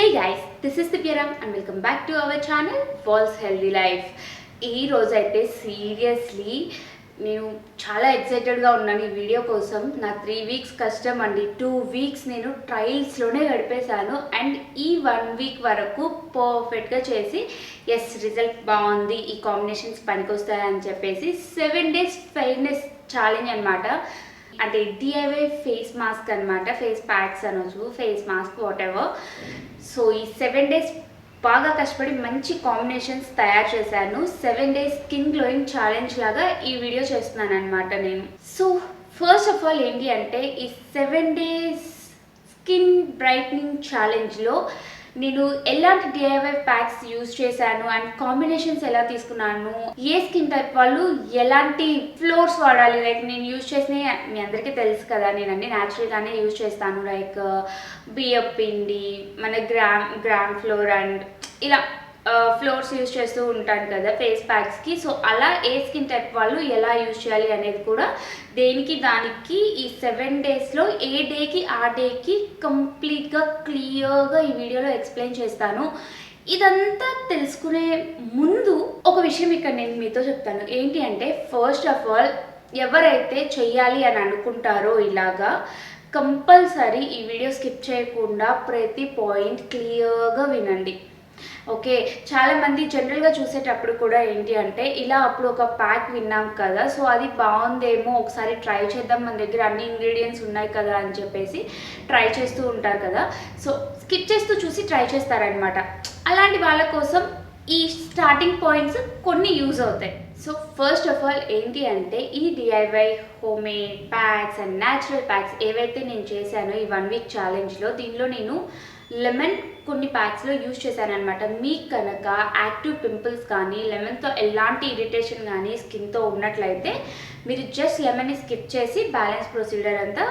Hey guys, this is Dipyaram and welcome back to our channel False Healthy Life. ఈ రోజు అయితే seriously నేను చాలా ఎక్సైటెడ్గా ఉన్నాను ఈ వీడియో కోసం. నా 3 వీక్స్ కష్టం అండి. 2 వీక్స్ నేను ట్రయల్స్లోనే గడిపేశాను అండ్ ఈ 1 వీక్ వరకు పర్ఫెక్ట్గా చేసి ఎస్ రిజల్ట్ బాగుంది, ఈ కాంబినేషన్స్ పనికొస్తాయని చెప్పేసి 7 days ఫెయిర్నెస్ ఛాలెంజ్ అనమాట. అంటే డిఐవై ఫేస్ మాస్క్ అనమాట, ఫేస్ ప్యాక్స్ అనొచ్చు, face mask what ever. So ఈ 7 days బాగా కష్టపడి మంచి కాంబినేషన్స్ తయారు చేశాను. 7 days స్కిన్ గ్లోయింగ్ ఛాలెంజ్ లాగా ఈ వీడియో చేస్తున్నాను అనమాట నేను. సో ఫస్ట్ ఆఫ్ ఆల్ ఏంటి అంటే ఈ 7 days స్కిన్ బ్రైట్నింగ్ ఛాలెంజ్లో నేను ఎలాంటి డిఐవై ప్యాక్స్ యూజ్ చేశాను అండ్ కాంబినేషన్స్ ఎలా తీసుకున్నాను, ఏ స్కిన్ టైప్ వాళ్ళు ఎలాంటి ఫ్లోర్స్ వాడాలి. లైక్ నేను యూజ్ చేసిన మీ అందరికీ తెలుసు కదా, నేను అన్ని న్యాచురల్గానే యూజ్ చేస్తాను. లైక్ బియ్యం పిండి, మన గ్రామ్ ఫ్లోర్ అండ్ ఇలా ఫ్లోర్స్ యూజ్ చేస్తూ ఉంటాను కదా ఫేస్ ప్యాక్స్కి. సో అలా ఏ స్కిన్ టైప్ వాళ్ళు ఎలా యూజ్ చేయాలి అనేది కూడా దేనికి దానికి ఈ 7 daysలో ఏ డేకి ఆ డేకి కంప్లీట్గా క్లియర్గా ఈ వీడియోలో ఎక్స్ప్లెయిన్ చేస్తాను. ఇదంతా తెలుసుకునే ముందు ఒక విషయం ఇక్కడ నేను మీతో చెప్తాను. ఏంటి అంటే ఫస్ట్ ఆఫ్ ఆల్ ఎవరైతే చెయ్యాలి అని అనుకుంటారో ఇలాగా కంపల్సరీ ఈ వీడియో స్కిప్ చేయకుండా ప్రతి పాయింట్ క్లియర్గా వినండి. ఓకే, చాలామంది జనరల్గా చూసేటప్పుడు కూడా ఏంటి అంటే ఇలా అప్పుడు ఒక ప్యాక్ విన్నాం కదా, సో అది బాగుందేమో ఒకసారి ట్రై చేద్దాం, మన దగ్గర అన్ని ఇంగ్రీడియంట్స్ ఉన్నాయి కదా అని చెప్పేసి ట్రై చేస్తూ ఉంటారు కదా. సో స్కిప్ చేస్తూ చూసి ట్రై చేస్తారనమాట. అలాంటి వాళ్ళ కోసం ఈ స్టార్టింగ్ పాయింట్స్ కొన్ని యూజ్ అవుతాయి. సో ఫస్ట్ ఆఫ్ ఆల్ ఏంటి అంటే ఈ DIY homemade packs and natural packs ఏవైతే నేను చేశానో ఈ 1 week ఛాలెంజ్లో, దీనిలో నేను లెమన్ కొన్ని ప్యాక్స్లో యూజ్ చేశాను అనమాట. మీకు కనుక యాక్టివ్ పింపుల్స్ కానీ లెమన్తో ఎలాంటి ఇరిటేషన్ కానీ స్కిన్తో ఉన్నట్లయితే మీరు జస్ట్ లెమన్ని స్కిప్ చేసి బ్యాలెన్స్ ప్రొసీజర్ అంతా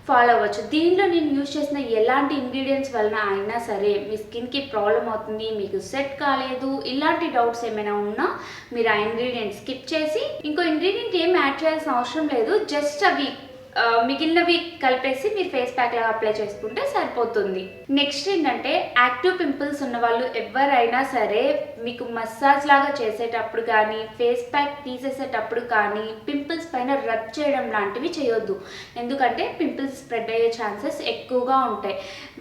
ఫాలో అవ్వచ్చు. దీనిలో నేను యూజ్ చేసిన ఎలాంటి ఇంగ్రీడియంట్స్ వలన అయినా సరే మీ స్కిన్కి ప్రాబ్లం అవుతుంది, మీకు సెట్ కాలేదు, ఇలాంటి డౌట్స్ ఏమైనా ఉన్నా మీరు ఆ ఇంగ్రీడియంట్ స్కిప్ చేసి ఇంకో ఇంగ్రీడియంట్ ఏం యాడ్ చేయాల్సిన అవసరం లేదు, జస్ట్ అవి మిగిలినవి కలిపేసి మీరు ఫేస్ ప్యాక్ లాగా అప్లై చేసుకుంటే సరిపోతుంది. నెక్స్ట్ ఏంటంటే యాక్టివ్ పింపుల్స్ ఉన్న వాళ్ళు ఎవరైనా సరే మీకు మసాజ్ లాగా చేసేటప్పుడు కానీ ఫేస్ ప్యాక్ తీసేసేటప్పుడు కానీ పింపుల్స్ పైన రబ్ చేయడం లాంటివి చేయొద్దు. ఎందుకంటే పింపుల్స్ స్ప్రెడ్ అయ్యే ఛాన్సెస్ ఎక్కువగా ఉంటాయి.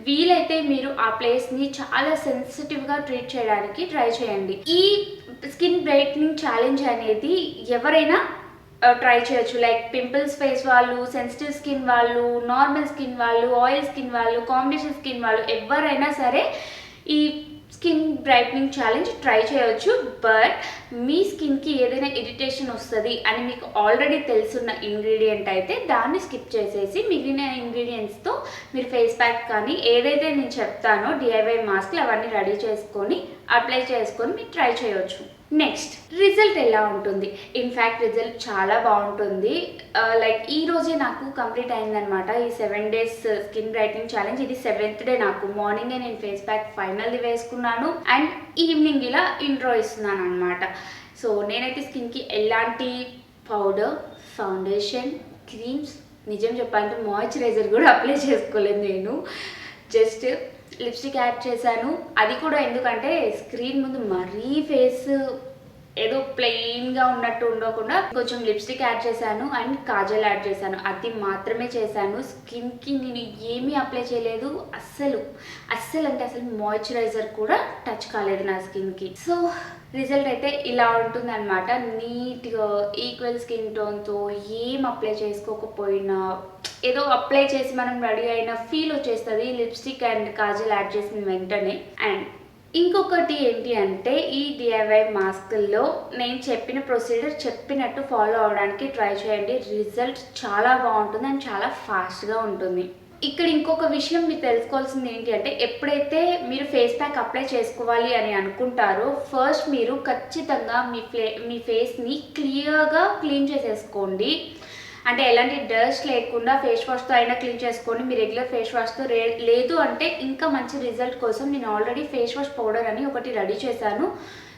వీలైతే మీరు ఆ ప్లేస్ని చాలా సెన్సిటివ్గా ట్రీట్ చేయడానికి ట్రై చేయండి. ఈ స్కిన్ బ్రైట్నింగ్ ఛాలెంజ్ అనేది ఎవరైనా ట్రై చేయొచ్చు. లైక్ పింపుల్స్ ఫేస్ వాళ్ళు, సెన్సిటివ్ స్కిన్ వాళ్ళు, నార్మల్ స్కిన్ వాళ్ళు, ఆయిల్ స్కిన్ వాళ్ళు, కాంబినేషన్ స్కిన్ వాళ్ళు ఎవరైనా సరే ఈ స్కిన్ బ్రైట్నింగ్ ఛాలెంజ్ ట్రై చేయొచ్చు. బట్ మీ స్కిన్కి ఏదైనా ఇరిటేషన్ వస్తుంది అని మీకు ఆల్రెడీ తెలుసున్న ఇంగ్రీడియంట్ అయితే దాన్ని స్కిప్ చేసేసి మిగిలిన ఇంగ్రీడియంట్స్తో మీరు ఫేస్ ప్యాక్ కానీ ఏదైతే నేను చెప్తానో డిఐవై మాస్క్లు అవన్నీ రెడీ చేసుకొని అప్లై చేసుకొని మీరు ట్రై చేయొచ్చు. నెక్స్ట్ రిజల్ట్ ఎలా ఉంటుంది? ఇన్ఫ్యాక్ట్ రిజల్ట్ చాలా బాగుంటుంది. లైక్ ఈ రోజే నాకు కంప్లీట్ అయిందనమాట ఈ 7 days స్కిన్ బ్రైట్నింగ్ ఛాలెంజ్. ఇది 7th day. నాకు మార్నింగే నేను ఫేస్ ప్యాక్ ఫైనల్ది వేసుకున్నాను అండ్ ఈవినింగ్ ఇలా ఇంట్రో ఇస్తున్నాను అనమాట. సో నేనైతే స్కిన్కి ఎలాంటి పౌడర్, ఫౌండేషన్, క్రీమ్స్, నిజం చెప్పాలంటే మాయిశ్చరైజర్ కూడా అప్లై చేసుకోలేదు. నేను జస్ట్ లిప్స్టిక్ యాడ్ చేశాను. అది కూడా ఎందుకంటే స్క్రీన్ ముందు మరీ ఫేస్ ఏదో ప్లెయిన్గా ఉన్నట్టు ఉండకుండా కొంచెం లిప్స్టిక్ యాడ్ చేశాను అండ్ కాజల్ యాడ్ చేశాను. అది మాత్రమే చేశాను. స్కిన్కి నేను ఏమీ అప్లై చేయలేదు. అస్సలు అంటే అసలు మాయిశ్చరైజర్ కూడా టచ్ కాలేదు నా స్కిన్కి. సో రిజల్ట్ అయితే ఇలా ఉంటుందన్నమాట. నీట్గా ఈక్వల్ స్కిన్ టోన్తో ఏం అప్లై చేసుకోకపోయినా ఏదో అప్లై చేసి మనం రెడీ అయిన ఫీల్ వచ్చేస్తుంది లిప్స్టిక్ అండ్ కాజల్ యాడ్ చేసిన వెంటనే. అండ్ ఇంకొకటి ఏంటి అంటే ఈ డిఐవై మాస్కుల్లో నేను చెప్పిన ప్రొసీజర్ చెప్పినట్టు ఫాలో అవడానికి ట్రై చేయండి. రిజల్ట్ చాలా బాగుంటుంది అండ్ చాలా ఫాస్ట్గా ఉంటుంది. ఇక్కడ ఇంకొక విషయం మీరు తెలుసుకోవాల్సింది ఏంటి అంటే ఎప్పుడైతే మీరు ఫేస్ ప్యాక్ అప్లై చేసుకోవాలి అని అనుకుంటారో ఫస్ట్ మీరు ఖచ్చితంగా మీ ఫేస్ని క్లియర్గా క్లీన్ చేసేసుకోండి. అంటే ఎలాంటి డస్ట్ లేకుండా ఫేస్ వాష్తో అయినా క్లీన్ చేసుకోండి. మీ రెగ్యులర్ ఫేస్ వాష్తో లేదు అంటే ఇంకా మంచి రిజల్ట్ కోసం నేను ఆల్రెడీ ఫేస్ వాష్ పౌడర్ అని ఒకటి రెడీ చేశాను.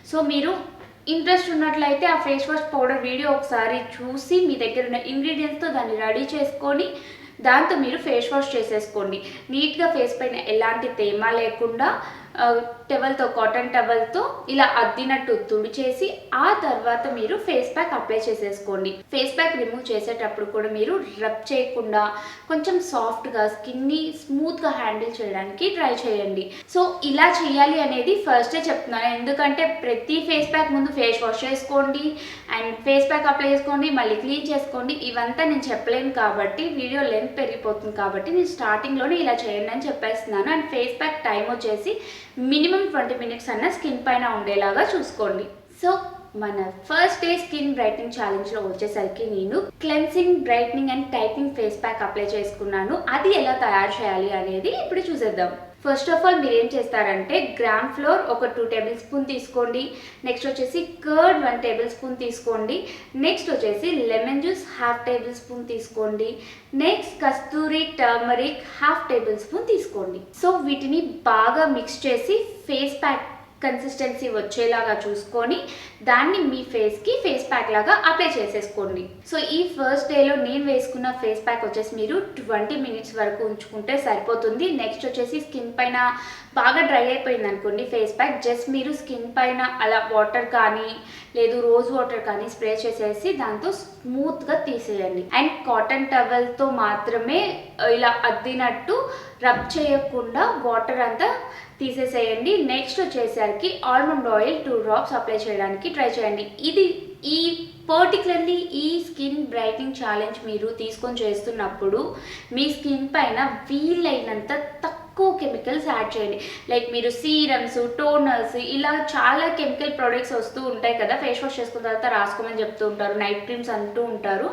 సో మీరు ఇంట్రెస్ట్ ఉన్నట్లయితే ఆ ఫేస్ వాష్ పౌడర్ వీడియో ఒకసారి చూసి మీ దగ్గర ఉన్న ఇంగ్రీడియంట్స్తో దాన్ని రెడీ చేసుకొని దాంతో మీరు ఫేస్ వాష్ చేసేసుకోండి. నీట్గా ఫేస్ పైన ఎలాంటి తేమ లేకుండా టవల్తో, కాటన్ టవల్తో ఇలా అద్దినట్టు తుడిచేసి ఆ తర్వాత మీరు ఫేస్ ప్యాక్ అప్లై చేసేసుకోండి. ఫేస్ ప్యాక్ రిమూవ్ చేసేటప్పుడు కూడా మీరు రబ్ చేయకుండా కొంచెం సాఫ్ట్గా స్కిన్ని స్మూత్గా హ్యాండిల్ చేయడానికి ట్రై చేయండి. సో ఇలా చేయాలి అనేది ఫస్టే చెప్తున్నాను, ఎందుకంటే ప్రతి ఫేస్ ప్యాక్ ముందు ఫేస్ వాష్ చేసుకోండి అండ్ ఫేస్ ప్యాక్ అప్లై చేసుకోండి, మళ్ళీ క్లీన్ చేసుకోండి. ఇవంతా నేను చెప్పలేను కాబట్టి వీడియో లెంత్ పెరిగిపోతుంది కాబట్టి నేను స్టార్టింగ్లోనే ఇలా చేయండి అని చెప్పేస్తున్నాను. అండ్ ఫేస్ ప్యాక్ టైం వచ్చేసి మినిమం 20 minutes అన్న స్కిన్ పైన ఉండేలాగా చూసుకోండి. సో మన ఫస్ట్ డే స్కిన్ బ్రైట్నింగ్ ఛాలెంజ్లో వచ్చేసరికి నేను cleansing, brightening and tightening face pack apply చేసుకున్నాను. అది ఎలా తయారు చేయాలి అనేది ఇప్పుడు చూసేద్దాం. ఫస్ట్ ఆఫ్ ఆల్ మీరు ఏం చేస్తారంటే గ్రామ్ ఫ్లోర్ ఒక 2 tablespoon తీసుకోండి. నెక్స్ట్ వచ్చేసి కర్డ్ 1 tablespoon తీసుకోండి. నెక్స్ట్ వచ్చేసి లెమన్ జ్యూస్ 1/2 tablespoon తీసుకోండి. నెక్స్ట్ కస్తూరి టర్మరిక్ 1/2 tablespoon తీసుకోండి. సో వీటిని బాగా మిక్స్ చేసి ఫేస్ ప్యాక్ కన్సిస్టెన్సీ వచ్చేలాగా చూసుకొని దాన్ని మీ ఫేస్కి ఫేస్ ప్యాక్ లాగా అప్లై చేసేసుకోండి. సో ఈ ఫస్ట్ డేలో నేను వేసుకున్న ఫేస్ ప్యాక్ వచ్చేసి మీరు 20 minutes వరకు ఉంచుకుంటే సరిపోతుంది. నెక్స్ట్ వచ్చేసి స్కిన్ పైన బాగా డ్రై అయిపోయింది అనుకోండి ఫేస్ ప్యాక్, జస్ట్ మీరు స్కిన్ పైన అలా వాటర్ కానీ లేదు రోజ్ వాటర్ కానీ స్ప్రే చేసేసి దాంతో స్మూత్గా తీసేయండి. అండ్ కాటన్ టవల్తో మాత్రమే ఇలా అద్దినట్టు రబ్ చేయకుండా వాటర్ అంతా తీసేసేయండి. నెక్స్ట్ వచ్చేసరికి ఆల్మండ్ ఆయిల్ 2 drops అప్లై చేయడానికి ట్రై చేయండి. ఈ పర్టికులర్లీ ఈ స్కిన్ బ్రైట్నింగ్ ఛాలెంజ్ మీరు తీసుకొని చేస్తున్నప్పుడు మీ స్కిన్ పైన వీలైనంత తక్కువ కెమికల్స్ యాడ్ చేయండి. లైక్ మీరు సీరమ్స్, టోనర్స్ ఇలా చాలా కెమికల్ ప్రొడక్ట్స్ వస్తూ ఉంటాయి కదా, ఫేస్ వాష్ చేసుకున్న తర్వాత రాసుకోమని చెప్తూ ఉంటారు, నైట్ క్రీమ్స్ అంటూ ఉంటారు.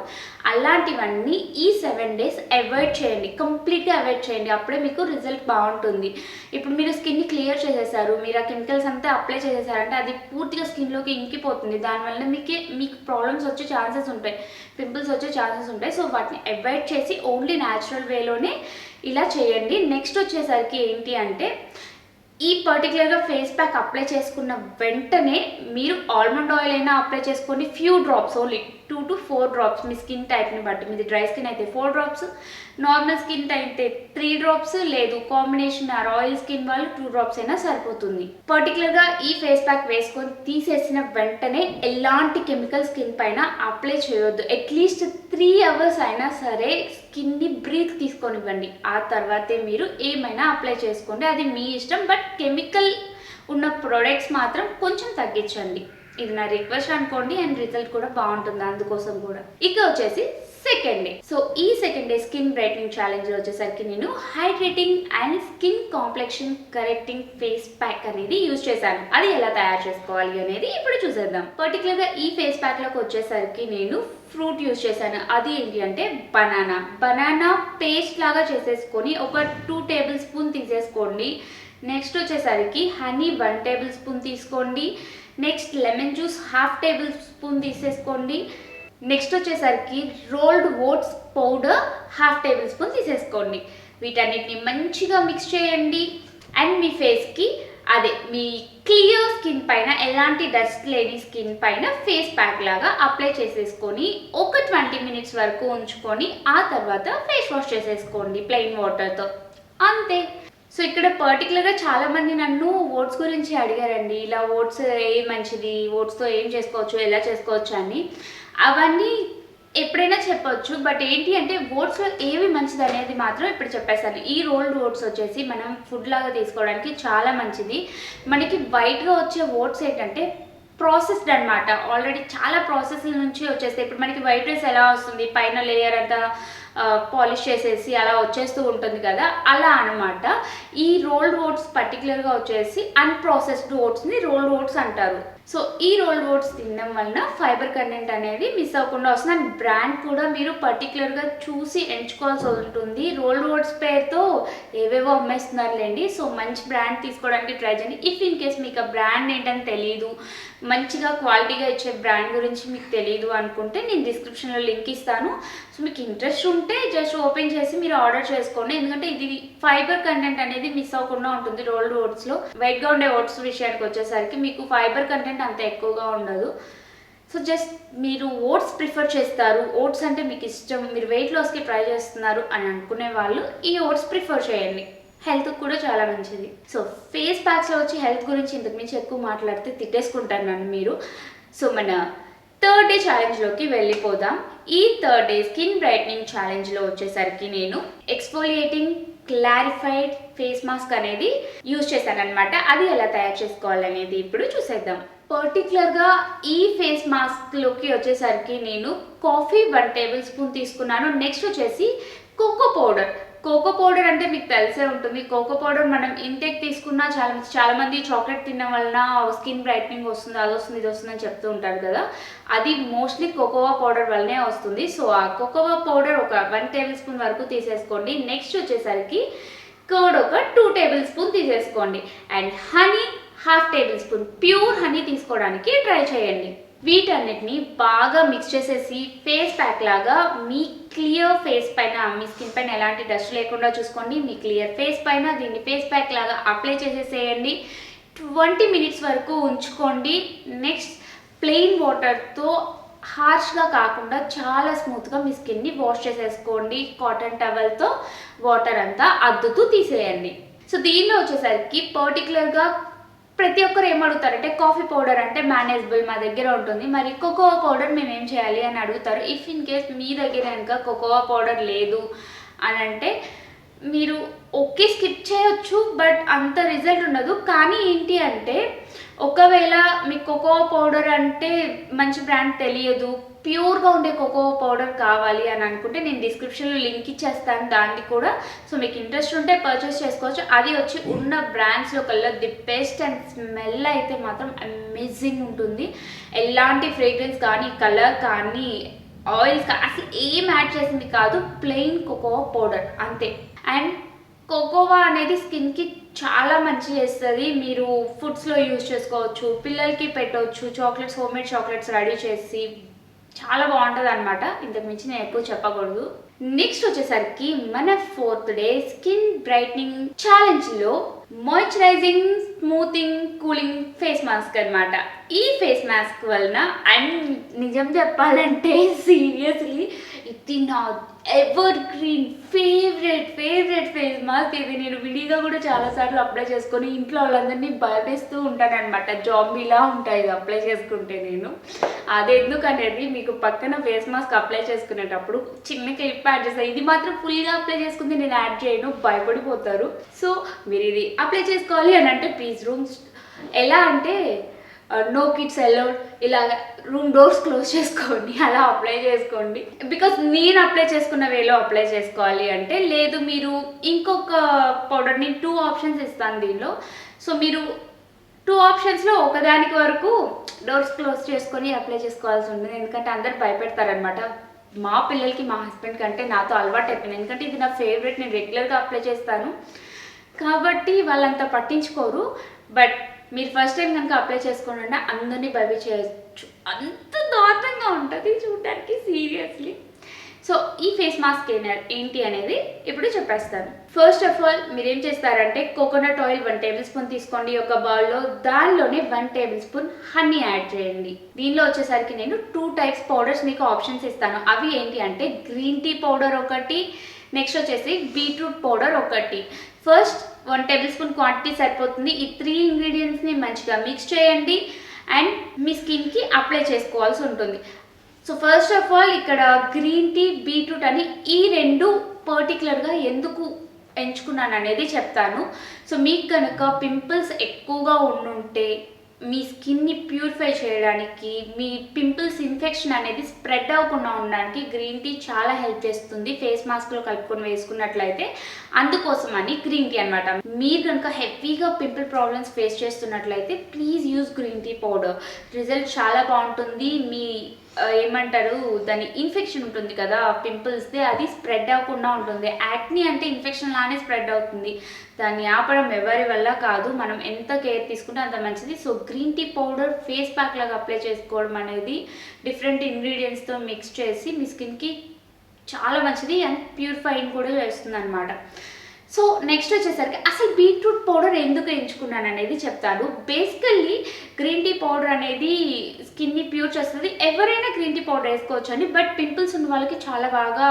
అలాంటివన్నీ ఈ 7 days అవాయిడ్ చేయండి, కంప్లీట్గా అవాయిడ్ చేయండి. అప్పుడే మీకు రిజల్ట్ బాగుంటుంది. ఇప్పుడు మీరు స్కిన్ని క్లియర్ చేసేసారు, మీరు ఆ కెమికల్స్ అంతా అప్లై చేసేసారంటే అది పూర్తిగా స్కిన్లోకి ఇంకిపోతుంది. దానివల్ల మీకు ప్రాబ్లమ్స్ వచ్చే ఛాన్సెస్ ఉంటాయి, పింపుల్స్ వచ్చే ఛాన్సెస్ ఉంటాయి. సో వాటిని అవాయిడ్ చేసి ఓన్లీ న్యాచురల్ వేలోనే ఇలా చేయండి. నెక్స్ట్ వచ్చేసరికి ఏంటి అంటే ఈ పర్టికులర్గా ఫేస్ ప్యాక్ అప్లై చేసుకున్న వెంటనే మీరు ఆల్మండ్ ఆయిల్ అయినా అప్లై చేసుకొని few drops, only 2 to 4 drops మీ స్కిన్ టైప్ని బట్టి. మీది డ్రై స్కిన్ అయితే 4 drops, నార్మల్ స్కిన్ అయితే 3 drops, లేదు కాంబినేషన్ ఆయిల్ స్కిన్ వాళ్ళు 2 drops అయినా సరిపోతుంది. పర్టికులర్గా ఈ ఫేస్ ప్యాక్ వేసుకొని తీసేసిన వెంటనే ఎలాంటి కెమికల్ స్కిన్ పైన అప్లై చేయొద్దు. అట్లీస్ట్ 3 hours అయినా సరే స్కిన్ని బ్రీత్ తీసుకొనివ్వండి. ఆ తర్వాతే మీరు ఏమైనా అప్లై చేసుకోండి, అది మీ ఇష్టం. బట్ కెమికల్ ఉన్న ప్రొడక్ట్స్ మాత్రం కొంచెం తగ్గించండి. ఇది నా రిక్వెస్ట్ అనుకోండి. అండ్ రిజల్ట్ కూడా బాగుంటుంది అందుకోసం కూడా. ఇక వచ్చేసి సెకండ్ డే. సో ఈ second day skin brightening challenge వచ్చేసరికి నేను hydrating and skin complexion correcting face pack అనేది యూజ్ చేశాను. అది ఎలా తయారు చేసుకోవాలి అనేది ఇప్పుడు చూసేద్దాం. పర్టికులర్గా ఈ ఫేస్ ప్యాక్లోకి వచ్చేసరికి నేను ఫ్రూట్ యూజ్ చేశాను. అది ఏంటి అంటే బనానా పేస్ట్ లాగా చేసేసుకొని ఒక 2 tablespoon తీసేసుకోండి. నెక్స్ట్ వచ్చేసరికి హనీ 1 tablespoon తీసుకోండి. నెక్స్ట్ లెమన్ జ్యూస్ 1/2 tablespoon తీసేసుకోండి. నెక్స్ట్ వచ్చేసరికి రోల్డ్ ఓట్స్ పౌడర్ 1/2 tablespoon తీసేసుకోండి. వీటన్నిటిని మంచిగా మిక్స్ చేయండి. అండ్ మీ ఫేస్కి మీ క్లియర్ స్కిన్ పైన ఎలాంటి డస్ట్ లేని స్కిన్ పైన ఫేస్ ప్యాక్ లాగా అప్లై చేసేసుకొని ఒక 20 minutes వరకు ఉంచుకొని ఆ తర్వాత ఫేస్ వాష్ చేసేసుకోండి ప్లెయిన్ వాటర్తో, అంతే. సో ఇక్కడ పర్టికులర్గా చాలామంది నన్ను ఓట్స్ గురించి అడిగారండి, ఇలా ఓట్స్ ఏం మంచిది, ఓట్స్తో ఏం చేసుకోవచ్చు, ఎలా చేసుకోవచ్చు అని. అవన్నీ ఎప్పుడైనా చెప్పొచ్చు, బట్ ఏంటి అంటే ఓట్స్లో ఏవి మంచిది అనేది మాత్రం ఇప్పుడు చెప్పేస్తాను. ఈ రోల్డ్ ఓట్స్ వచ్చేసి మనం ఫుడ్ లాగా తీసుకోవడానికి చాలా మంచిది. మనకి వైట్గా వచ్చే ఓట్స్ ఏంటంటే ప్రాసెస్డ్ అనమాట, ఆల్రెడీ చాలా ప్రాసెస్ నుంచి వచ్చేస్తాయి. ఇప్పుడు మనకి వైట్ రైస్ ఎలా వస్తుంది, పైన లేయర్ అంతా పాలిష్ చేసేసి అలా వచ్చేస్తూ ఉంటుంది కదా, అలా అనమాట. ఈ రోల్డ్ ఓట్స్ పర్టికులర్గా వచ్చేసి అన్ప్రాసెస్డ్ ఓట్స్ని రోల్డ్ ఓట్స్ అంటారు. సో ఈ రోల్డ్ ఓట్స్ తినడం వలన ఫైబర్ కంటెంట్ అనేది మిస్ అవ్వకుండా వస్తుంది. అండ్ బ్రాండ్ కూడా మీరు పర్టికులర్గా చూసి ఎంచుకోవాల్సి ఉంటుంది. రోల్డ్ ఓట్స్ పేరుతో ఏవేవో అమ్మేస్తున్నారులేండి. సో మంచి బ్రాండ్ తీసుకోవడానికి ట్రై చేయండి. ఇఫ్ ఇన్ కేస్ మీకు ఆ బ్రాండ్ ఏంటని తెలియదు, మంచిగా క్వాలిటీగా ఇచ్చే బ్రాండ్ గురించి మీకు తెలియదు అనుకుంటే నేను డిస్క్రిప్షన్లో లింక్ ఇస్తాను. సో మీకు ఇంట్రెస్ట్ ఉంటే జస్ట్ ఓపెన్ చేసి మీరు ఆర్డర్ చేసుకోండి. ఎందుకంటే ఇది ఫైబర్ కంటెంట్ అనేది మిస్ అవ్వకుండా ఉంటుంది. రోల్డ్ ఓట్స్లో వైట్గా ఉండే ఓట్స్ విషయానికి వచ్చేసరికి మీకు ఫైబర్ కంటెంట్ అంత ఎక్కువగా ఉండదు. సో జస్ట్ మీరు ఓట్స్ ప్రిఫర్ చేస్తారు, ఓట్స్ అంటే మీకు ఇష్టం, మీరు వెయిట్ లాస్కి ట్రై చేస్తున్నారు అని అనుకునే వాళ్ళు ఈ ఓట్స్ ప్రిఫర్ చేయండి. హెల్త్కి కూడా చాలా మంచిది. సో ఫేస్ ప్యాక్స్లో వచ్చి హెల్త్ గురించి ఇంతకు మించి ఎక్కువ మాట్లాడితే తిట్టేసుకుంటారు నన్ను మీరు. సో మన థర్డ్ డే ఛాలెంజ్లోకి వెళ్ళిపోదాం. ఈ థర్డ్ డే స్కిన్ బ్రైట్నింగ్ ఛాలెంజ్లో వచ్చేసరికి నేను ఎక్స్ఫోలియేటింగ్ క్లారిఫైడ్ ఫేస్ మాస్క్ అనేది యూజ్ చేశాను అనమాట. అది ఎలా తయారు చేసుకోవాలనేది ఇప్పుడు చూసేద్దాం. పర్టికులర్గా ఈ ఫేస్ మాస్క్లోకి వచ్చేసరికి నేను కాఫీ 1 టేబుల్ స్పూన్ తీసుకున్నాను. నెక్స్ట్ వచ్చేసి కోకో పౌడర్ అంటే మీకు తెలిసే ఉంటుంది. కోకో పౌడర్ మనం ఇంటేక్ తీసుకున్నా చాలా మంది చాక్లెట్ తినడం వలన స్కిన్ బ్రైట్నింగ్ వస్తుంది, అది వస్తుంది, ఇది వస్తుంది అని చెప్తూ ఉంటారు కదా. అది మోస్ట్లీ కోకోవా పౌడర్ వల్లనే వస్తుంది. సో ఆ కోకోవా పౌడర్ ఒక 1 టేబుల్ స్పూన్ వరకు తీసేసుకోండి. నెక్స్ట్ వచ్చేసరికి కర్డ్ ఒక 2 టేబుల్ స్పూన్ తీసేసుకోండి. And honey 1/2 table spoon pure honey తీసుకోవడానికి ట్రై చేయండి. వీటన్నిటిని బాగా మిక్స్ చేసేసి ఫేస్ ప్యాక్ లాగా మీ క్లియర్ ఫేస్ పైన, మీ స్కిన్ పైన ఎలాంటి డస్ట్ లేకుండా చూసుకోండి. మీ క్లియర్ ఫేస్ పైన దీన్ని ఫేస్ ప్యాక్ లాగా అప్లై చేసేసేయండి. 20 మినిట్స్ వరకు ఉంచుకోండి. నెక్స్ట్ ప్లెయిన్ వాటర్తో హార్ష్గా కాకుండా చాలా స్మూత్గా మీ స్కిన్ని వాష్ చేసేసుకోండి. కాటన్ టవల్తో వాటర్ అంతా అద్దుతూ తీసేయండి. సో దీనిలో వచ్చేసరికి పర్టికులర్గా ప్రతి ఒక్కరు ఏమడుగుతారంటే కాఫీ పౌడర్ అంటే మేనేజబుల్ మా దగ్గర ఉంటుంది, మరి కోకోవా పౌడర్ మేము ఏం చేయాలి అని అడుగుతారు. ఇఫ్ ఇన్ కేస్ మీ దగ్గర కనుక కోకోవా పౌడర్ లేదు అని అంటే మీరు ఓకే స్కిప్ చేయొచ్చు, బట్ అంత రిజల్ట్ ఉండదు. కానీ ఏంటి అంటే ఒకవేళ మీకు కోకోవా పౌడర్ అంటే మంచి బ్రాండ్ తెలియదు, ప్యూర్గా ఉండే కోకోవా పౌడర్ కావాలి అని అనుకుంటే నేను డిస్క్రిప్షన్లో లింక్ ఇచ్చేస్తాను దాన్ని కూడా. సో మీకు ఇంట్రెస్ట్ ఉంటే పర్చేస్ చేసుకోవచ్చు. అది వచ్చి ఉన్న బ్రాండ్స్లో కల్లా ది బెస్ట్ అండ్ స్మెల్ అయితే మాత్రం అమేజింగ్ ఉంటుంది. ఎలాంటి ఫ్రేగ్రెన్స్ కానీ కలర్ కానీ ఆయిల్స్ కానీ అసలు ఏం యాడ్ చేసింది కాదు, ప్లెయిన్ కోకోవా పౌడర్ అంతే. అండ్ కోకోవా అనేది స్కిన్కి చాలా మంచి చేస్తుంది. మీరు ఫుడ్స్లో యూజ్ చేసుకోవచ్చు, పిల్లలకి పెట్టవచ్చు, చాక్లెట్స్ హోమ్మేడ్ చాక్లెట్స్ రెడీ చేసి చాలా బాగుంటుంది అనమాట. ఇంతకు మించి నేను ఎక్కువ చెప్పకూడదు. నెక్స్ట్ వచ్చేసరికి మన 4th డే స్కిన్ బ్రైట్నింగ్ ఛాలెంజ్లో moisturising smoothing cooling face mask అనమాట. ఈ ఫేస్ మాస్క్ వలన అండ్ నిజం చెప్పాలంటే సీరియస్లీ ఇది నా ever green favourite face mask. ఇది నేను విడిగా కూడా చాలాసార్లు అప్లై చేసుకొని ఇంట్లో వాళ్ళందరినీ భయపేస్తూ ఉంటాను అనమాట. జాంబీలా ఉంటాయి ఇది అప్లై చేసుకుంటే. నేను అది ఎందుకనేది మీకు పక్కన ఫేస్ మాస్క్ అప్లై చేసుకునేటప్పుడు చిన్న క్లిప్ యాడ్ చేస్తాను. ఇది మాత్రం ఫుల్గా అప్లై చేసుకుంటే నేను యాడ్ చేయను, భయపడిపోతారు. సో మీరు ఇది అప్లై చేసుకోవాలి అని అంటే ప్లీజ్ రూమ్స్ ఎలా అంటే నో కిడ్స్ అలౌడ్ ఇలా రూమ్ డోర్స్ క్లోజ్ చేసుకోండి, అలా అప్లై చేసుకోండి. బికాస్ నేను అప్లై చేసుకున్న వేలో అప్లై చేసుకోవాలి అంటే లేదు, మీరు ఇంకొక పౌడర్ని 2 ఆప్షన్స్ ఇస్తాను దీనిలో. సో మీరు 2 ఆప్షన్స్లో ఒకదానికి వరకు డోర్స్ క్లోజ్ చేసుకొని అప్లై చేసుకోవాల్సి ఉంటుంది. ఎందుకంటే అందరు భయపెడతారనమాట. మా పిల్లలకి మా హస్బెండ్ కంటే నాతో అలవాటు అయిపోయింది. ఎందుకంటే ఇది నా ఫేవరెట్, నేను రెగ్యులర్గా అప్లై చేస్తాను కాబట్టి వాళ్ళంతా పట్టించుకోరు. బట్ మీరు ఫస్ట్ టైం కనుక అప్లై చేసుకోండి అందరినీ భయ చేయొచ్చు, అంత దారుణంగా ఉంటుంది చూడడానికి సీరియస్లీ. సో ఈ ఫేస్ మాస్క్ ఏంటి అనేది ఇప్పుడు చెప్పేస్తాను. ఫస్ట్ ఆఫ్ ఆల్ మీరు ఏం చేస్తారంటే కోకోనట్ ఆయిల్ 1 టేబుల్ స్పూన్ తీసుకోండి ఒక బౌల్లో. దానిలోనే 1 టేబుల్ స్పూన్ హనీ యాడ్ చేయండి. దీనిలో వచ్చేసరికి నేను 2 టైప్స్ పౌడర్స్ మీకు ఆప్షన్స్ ఇస్తాను. అవి ఏంటి అంటే గ్రీన్ టీ పౌడర్ ఒకటి, నెక్స్ట్ వచ్చేసి బీట్రూట్ పౌడర్ ఒకటి. ఫస్ట్ 1 టేబుల్ స్పూన్ క్వాంటిటీ సరిపోతుంది. ఈ 3 ఇంగ్రీడియంట్స్ని మంచిగా మిక్స్ చేయండి అండ్ మీ స్కిన్కి అప్లై చేసుకోవాల్సి ఉంటుంది. సో ఫస్ట్ ఆఫ్ ఆల్ ఇక్కడ గ్రీన్ టీ బీట్రూట్ అని ఈ 2 పర్టికులర్గా ఎందుకు ఎంచుకున్నాను అనేది చెప్తాను. సో మీకు కనుక పింపుల్స్ ఎక్కువగా ఉండుంటే మీ స్కిన్ని ప్యూరిఫై చేయడానికి, మీ పింపుల్స్ ఇన్ఫెక్షన్ అనేది స్ప్రెడ్ అవ్వకుండా ఉండడానికి గ్రీన్ టీ చాలా హెల్ప్ చేస్తుంది. ఫేస్ మాస్క్లో కలుపుకొని వేసుకున్నట్లయితే అందుకోసమని గ్రీన్ టీ అనమాట. మీరు కనుక హెవీగా పింపుల్ ప్రాబ్లమ్స్ ఫేస్ చేస్తున్నట్లయితే please use green tea powder. Result చాలా బాగుంటుంది. మీ ఏమంటారు దాని ఇన్ఫెక్షన్ ఉంటుంది కదా పింపుల్స్ది, అది స్ప్రెడ్ అవ్వకుండా ఉంటుంది. యాక్ని అంటే ఇన్ఫెక్షన్ లానే స్ప్రెడ్ అవుతుంది. దాన్ని ఆపడం ఎవరి వల్ల కాదు, మనం ఎంత కేర్ తీసుకుంటే అంత మంచిది. So green tea powder face pack లాగా అప్లై చేసుకోవడం అనేది డిఫరెంట్ ఇంగ్రీడియంట్స్తో మిక్స్ చేసి మీ స్కిన్కి చాలా మంచిది అండ్ ప్యూరిఫైయింగ్ కూడా చేస్తుంది అనమాట. సో నెక్స్ట్ వచ్చేసరికి అసలు బీట్రూట్ పౌడర్ ఎందుకు ఎంచుకున్నాను అనేది చెప్తాను. బేసికల్లీ గ్రీన్ టీ పౌడర్ అనేది స్కిన్ని ప్యూర్ చేస్తుంది. ఎవరైనా గ్రీన్ టీ పౌడర్ వేసుకోవచ్చు అని, బట్ పింపుల్స్ ఉన్న వాళ్ళకి చాలా బాగా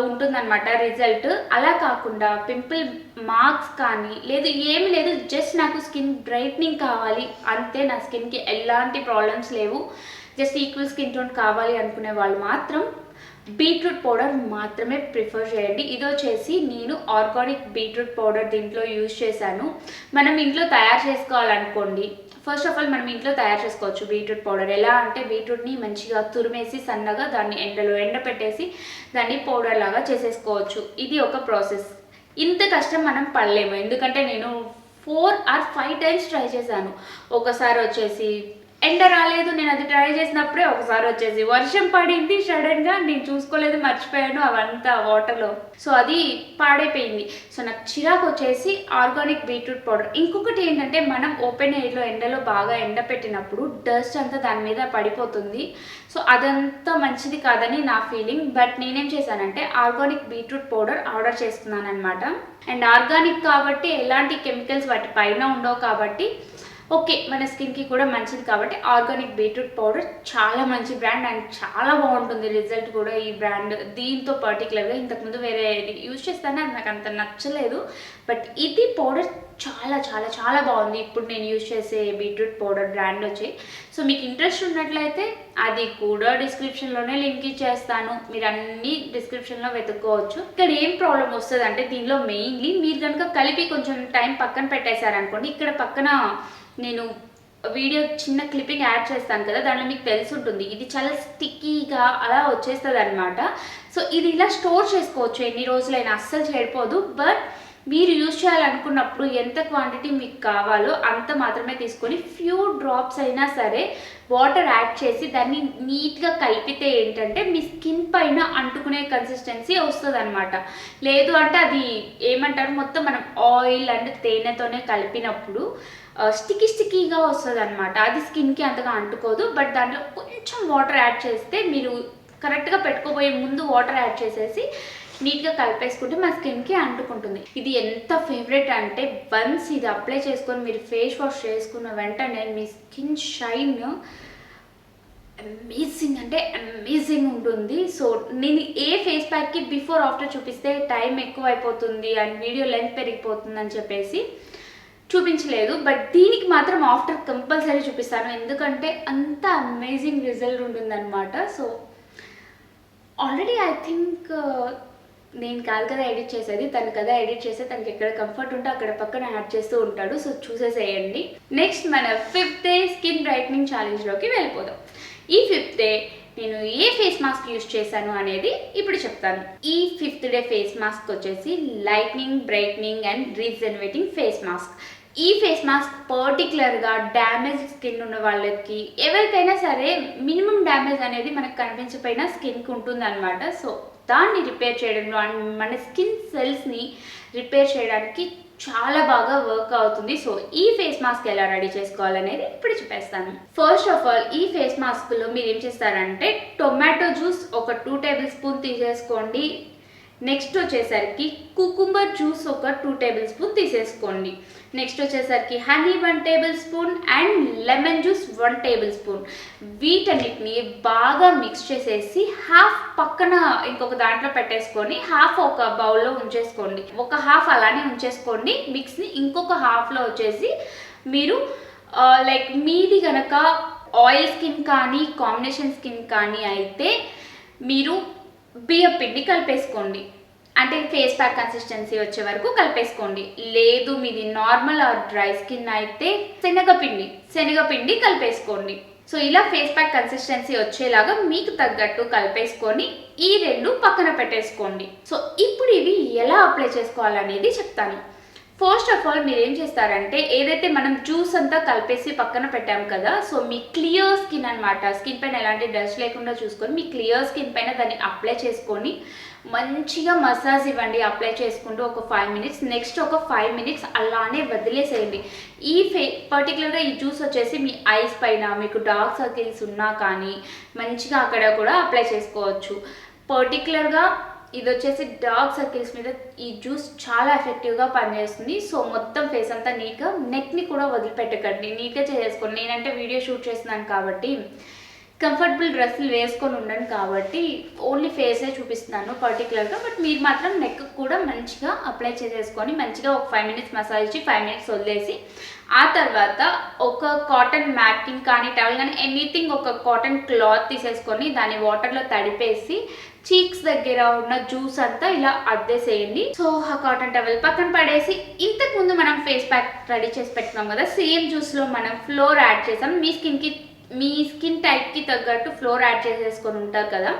ఉంటుందన్నమాట రిజల్ట్. అలా కాకుండా పింపుల్ మార్క్స్ కానీ లేదు ఏమి లేదు, జస్ట్ నాకు స్కిన్ బ్రైట్నింగ్ కావాలి అంతే, నా స్కిన్కి ఎలాంటి ప్రాబ్లమ్స్ లేవు, జస్ట్ ఈక్వల్ స్కిన్ టోన్ కావాలి అనుకునే వాళ్ళు మాత్రం బీట్రూట్ పౌడర్ మాత్రమే ప్రిఫర్ చేయండి. ఇది వచ్చేసి నేను ఆర్గానిక్ బీట్రూట్ పౌడర్ దీంట్లో యూజ్ చేశాను. మనం ఇంట్లో తయారు చేసుకోవాలనుకోండి, ఫస్ట్ ఆఫ్ ఆల్ మనం ఇంట్లో తయారు చేసుకోవచ్చు బీట్రూట్ పౌడర్. ఎలా అంటే బీట్రూట్ని మంచిగా తురిమేసి సన్నగా దాన్ని ఎండలో ఎండపెట్టేసి దాన్ని పౌడర్ లాగా చేసేసుకోవచ్చు. ఇది ఒక ప్రాసెస్. ఇంత కష్టం మనం పడలేము, ఎందుకంటే నేను 4 or 5 టైమ్స్ ట్రై చేశాను. ఒకసారి వచ్చేసి ఎండ రాలేదు, నేను అది ట్రై చేసినప్పుడే. ఒకసారి వచ్చేసి వర్షం పడింది సడన్గా, నేను చూసుకోలేదు, మర్చిపోయాను అవంతా వాటర్లో, సో అది పాడైపోయింది. సో నాకు చిరాకు వచ్చేసి ఆర్గానిక్ బీట్రూట్ పౌడర్. ఇంకొకటి ఏంటంటే మనం ఓపెన్ ఎయిర్లో ఎండలో బాగా ఎండ పెట్టినప్పుడు డస్ట్ అంతా దాని మీద పడిపోతుంది. సో అదంతా మంచిది కాదని నా ఫీలింగ్. బట్ నేనేం చేశానంటే ఆర్గానిక్ బీట్రూట్ పౌడర్ ఆర్డర్ చేసుకున్నాను అనమాట. అండ్ ఆర్గానిక్ కాబట్టి ఎలాంటి కెమికల్స్ వాటి పైన ఉండవు కాబట్టి ఓకే, మన స్కిన్కి కూడా మంచిది కాబట్టి ఆర్గానిక్ బీట్రూట్ పౌడర్ చాలా మంచి బ్రాండ్ అండ్ చాలా బాగుంటుంది రిజల్ట్ కూడా. ఈ బ్రాండ్ దీంతో పర్టికులర్గా ఇంతకుముందు వేరే యూజ్ చేస్తాను, అది నాకు అంత నచ్చలేదు. బట్ ఇది పౌడర్ చాలా చాలా చాలా బాగుంది. ఇప్పుడు నేను యూజ్ చేసే బీట్రూట్ పౌడర్ బ్రాండ్ వచ్చి. సో మీకు ఇంట్రెస్ట్ ఉన్నట్లయితే అది కూడా డిస్క్రిప్షన్లోనే లింక్ ఇచ్చేస్తాను, మీరు అన్నీ డిస్క్రిప్షన్లో వెతుక్కోవచ్చు. ఇక్కడ ఏం ప్రాబ్లం వస్తుంది అంటే దీనిలో మెయిన్లీ మీరు కనుక కలిపి కొంచెం టైం పక్కన పెట్టేశారనుకోండి, ఇక్కడ పక్కన నేను వీడియో చిన్న క్లిప్పింగ్ యాడ్ చేస్తాను కదా, దాంట్లో మీకు తెలిసి ఉంటుంది ఇది చాలా స్టిక్కీగా అలా వచ్చేస్తుంది అనమాట. సో ఇది ఇలా స్టోర్ చేసుకోవచ్చు ఎన్ని రోజులైనా, అస్సలు చెడిపోదు. బట్ మీరు యూజ్ చేయాలనుకున్నప్పుడు ఎంత క్వాంటిటీ మీకు కావాలో అంత మాత్రమే తీసుకొని ఫ్యూ డ్రాప్స్ అయినా సరే వాటర్ యాడ్ చేసి దాన్ని నీట్గా కలిపితే ఏంటంటే మీ స్కిన్ పైన అంటుకునే కన్సిస్టెన్సీ వస్తుంది అనమాట. లేదు అంటే అది ఏమంటారు, మొత్తం మనం ఆయిల్ అండ్ తేనెతోనే కలిపినప్పుడు స్టిక్కీగా వస్తుంది అనమాట. అది స్కిన్కి అంతగా అంటుకోదు. బట్ దాంట్లో కొంచెం వాటర్ యాడ్ చేస్తే, మీరు కరెక్ట్గా పెట్టుకోబోయే ముందు వాటర్ యాడ్ చేసేసి నీట్గా కలిపేసుకుంటే మా స్కిన్కి అంటుకుంటుంది. ఇది ఎంత ఫేవరెట్ అంటే వన్స్ ఇది అప్లై చేసుకొని మీరు ఫేస్ వాష్ చేసుకున్న వెంటనే మీ స్కిన్ షైన్ అమేజింగ్ అంటే అమేజింగ్ ఉంటుంది. సో నేను ఏ ఫేస్ ప్యాక్కి బిఫోర్ ఆఫ్టర్ చూపిస్తే టైం ఎక్కువ అయిపోతుంది అండ్ వీడియో లెంత్ పెరిగిపోతుంది అని చెప్పేసి చూపించలేదు. బట్ దీనికి మాత్రం ఆఫ్టర్ కంపల్సరీ చూపిస్తాను, ఎందుకంటే అంత అమేజింగ్ రిజల్ట్ ఉంటుందన్నమాట. సో ఆల్రెడీ ఐ థింక్ నేను కాదు కదా ఎడిట్ చేసేది, తను కదా ఎడిట్ చేస్తే తనకి ఎక్కడ కంఫర్ట్ ఉంటే అక్కడ పక్కన యాడ్ చేస్తూ ఉంటాడు. సో చూసేసేయండి. నెక్స్ట్ మన 5th డే స్కిన్ బ్రైట్నింగ్ ఛాలెంజ్లోకి వెళ్ళిపోదాం. ఈ 5th డే నేను ఏ ఫేస్ మాస్క్ యూజ్ చేశాను అనేది ఇప్పుడు చెప్తాను. ఈ 5th డే ఫేస్ మాస్క్ వచ్చేసి lightning, brightening and regenerating face mask. ఈ ఫేస్ మాస్క్ పర్టికులర్గా డ్యామేజ్ స్కిన్ ఉన్న వాళ్ళకి, ఎవరికైనా సరే మినిమం డ్యామేజ్ అనేది మనకు కనిపించకపోయినా స్కిన్కి ఉంటుంది అనమాట. సో దాన్ని రిపేర్ చేయడంలో అండ్ మన స్కిన్ సెల్స్ని రిపేర్ చేయడానికి చాలా బాగా వర్క్ అవుతుంది. సో ఈ ఫేస్ మాస్క్ ఎలా రెడీ చేసుకోవాలనేది ఇప్పుడు చెప్పేస్తాను. ఫస్ట్ ఆఫ్ ఆల్ ఈ ఫేస్ మాస్క్లో మీరు ఏం చేస్తారంటే టొమాటో జ్యూస్ ఒక 2 టేబుల్ స్పూన్ తీసేసుకోండి. నెక్స్ట్ వచ్చేసరికి కుకుంబర్ జ్యూస్ ఒక 2 టేబుల్ స్పూన్ తీసేసుకోండి. నెక్స్ట్ వచ్చేసరికి honey 1 table spoon and lemon juice 1 table spoon. వీటన్నిటిని బాగా మిక్స్ చేసేసి హాఫ్ పక్కన ఇంకొక దాంట్లో పెట్టేసుకొని హాఫ్ ఒక బౌల్లో ఉంచేసుకోండి. ఒక హాఫ్ అలానే ఉంచేసుకోండి మిక్స్ని. ఇంకొక హాఫ్లో వచ్చేసి మీరు లైక్ మీది కనుక ఆయిల్ స్కిన్ కానీ కాంబినేషన్ స్కిన్ కానీ అయితే మీరు బియ్యం పిండి కలిపేసుకోండి, అంటే ఫేస్ ప్యాక్ కన్సిస్టెన్సీ వచ్చే వరకు కలిపేసుకోండి. లేదు మీది నార్మల్ ఆర్ డ్రై స్కిన్ అయితే శనగపిండి కలిపేసుకోండి. సో ఇలా ఫేస్ ప్యాక్ కన్సిస్టెన్సీ వచ్చేలాగా మీకు తగ్గట్టు కలిపేసుకొని ఈ 2 పక్కన పెట్టేసుకోండి. సో ఇప్పుడు ఇవి ఎలా అప్లై చేసుకోవాలనేది చెప్తాను. ఫస్ట్ ఆఫ్ ఆల్ మీరు ఏం చేస్తారంటే ఏదైతే మనం జ్యూస్ అంతా కలిపేసి పక్కన పెట్టాం కదా, సో మీ క్లియర్ స్కిన్ అనమాట, స్కిన్ పైన ఎలాంటి డస్ట్ లేకుండా చూసుకొని మీ క్లియర్ స్కిన్ పైన దాన్ని అప్లై చేసుకొని మంచిగా మసాజ్ ఇవ్వండి. అప్లై చేసుకుంటూ ఒక 5 మినిట్స్, నెక్స్ట్ ఒక 5 మినిట్స్ అలానే వదిలేసేయండి. ఈ పర్టికులర్గా ఈ జ్యూస్ వచ్చేసి మీ ఐస్ పైన మీకు డార్క్ సర్కిల్స్ ఉన్నా కానీ మంచిగా అక్కడ కూడా అప్లై చేసుకోవచ్చు. పర్టికులర్గా ఇది వచ్చేసి డార్క్ సర్కిల్స్ మీద ఈ జ్యూస్ చాలా ఎఫెక్టివ్గా పనిచేస్తుంది. సో మొత్తం ఫేస్ అంతా నీట్గా, నెక్ని కూడా వదిలిపెట్టకండి, నీట్గా చేసుకోండి. నేనంటే వీడియో షూట్ చేస్తున్నాను కాబట్టి కంఫర్టబుల్ డ్రెస్సులు వేసుకొని ఉండను కాబట్టి ఓన్లీ ఫేసే చూపిస్తున్నాను పర్టికులర్గా. బట్ మీరు మాత్రం నెక్ కూడా మంచిగా అప్లై చేసేసుకొని మంచిగా ఒక 5 మినిట్స్ మసాజ్ ఇచ్చి 5 మినిట్స్ వదిలేసి ఆ తర్వాత ఒక కాటన్ మ్యాట్కిన్ కానీ టవల్ కానీ ఎనీథింగ్ ఒక కాటన్ క్లాత్ తీసేసుకొని దాన్ని వాటర్లో తడిపేసి చీక్స్ దగ్గర ఉన్న జ్యూస్ అంతా ఇలా అద్దేసేయండి. సో ఆ కాటన్ టవల్ పక్కన పడేసి ఇంతకు ముందు మనం ఫేస్ ప్యాక్ రెడీ చేసి పెట్టుకున్నాం కదా, సేమ్ జ్యూస్లో మనం ఫ్లోర్ యాడ్ చేసాం. మీ స్కిన్ టైప్కి తగ్గట్టు ఫ్లోర్ యాడ్ చేసేసుకొని ఉంటారు కదా,